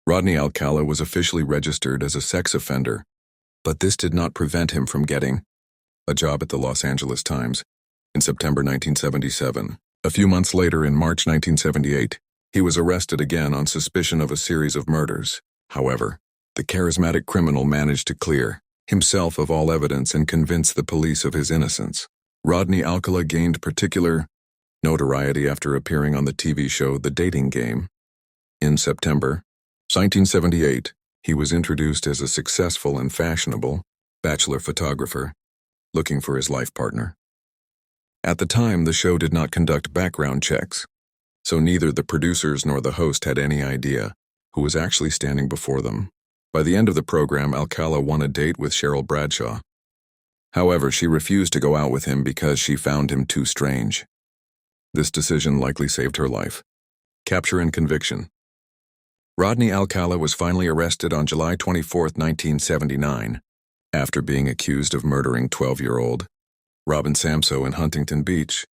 Rodney Alcala was officially registered as a sex offender, but this did not prevent him from getting a job at the Los Angeles Times in September 1977. A few months later, in March 1978, he was arrested again on suspicion of a series of murders. However, the charismatic criminal managed to clear himself of all evidence and convince the police of his innocence. Rodney Alcala gained particular notoriety after appearing on the TV show The Dating Game. In September 1978, he was introduced as a successful and fashionable bachelor photographer looking for his life partner. At the time, the show did not conduct background checks, so neither the producers nor the host had any idea who was actually standing before them. By the end of the program, Alcala won a date with Cheryl Bradshaw. However, she refused to go out with him because she found him too strange. This decision likely saved her life. Capture and conviction. Rodney Alcala was finally arrested on July 24, 1979, after being accused of murdering 12-year-old Robin Samso in Huntington Beach,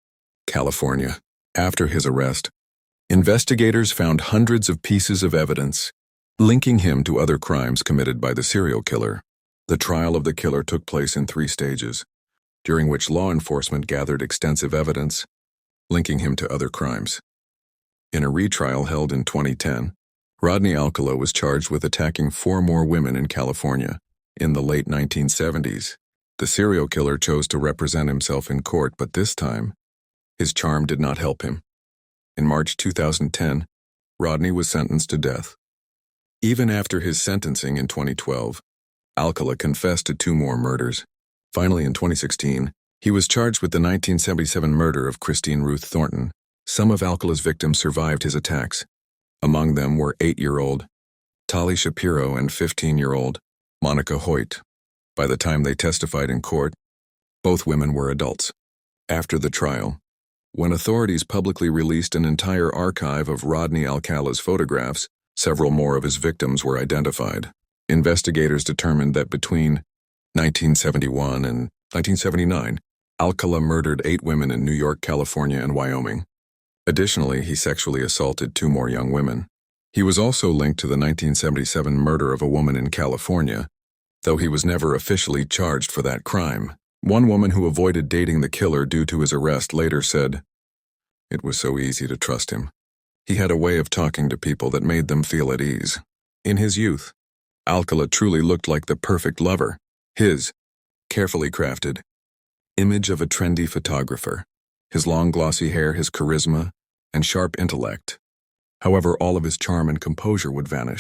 California. After his arrest, investigators found hundreds of pieces of evidence linking him to other crimes committed by the serial killer. The trial of the killer took place in 3 stages, during which law enforcement gathered extensive evidence linking him to other crimes. In a retrial held in 2010, Rodney Alcala was charged with attacking 4 more women in California in the late 1970s. The serial killer chose to represent himself in court, but this time, his charm did not help him. In March 2010, Rodney was sentenced to death. Even after his sentencing in 2012, Alcala confessed to 2 more murders. Finally, in 2016, he was charged with the 1977 murder of Christine Ruth Thornton. Some of Alcala's victims survived his attacks. Among them were 8-year-old Tali Shapiro and 15-year-old Monica Hoyt. By the time they testified in court, both women were adults. After the trial, when authorities publicly released an entire archive of Rodney Alcala's photographs, several more of his victims were identified. Investigators determined that between 1971 and 1979, Alcala murdered 8 women in New York, California, and Wyoming. Additionally, he sexually assaulted 2 more young women. He was also linked to the 1977 murder of a woman in California, though he was never officially charged for that crime. One woman who avoided dating the killer due to his arrest later said, "It was so easy to trust him. He had a way of talking to people that made them feel at ease." In his youth, Alcala truly looked like the perfect lover. His carefully crafted image of a trendy photographer, his long glossy hair, his charisma, and sharp intellect. However, all of his charm and composure would vanish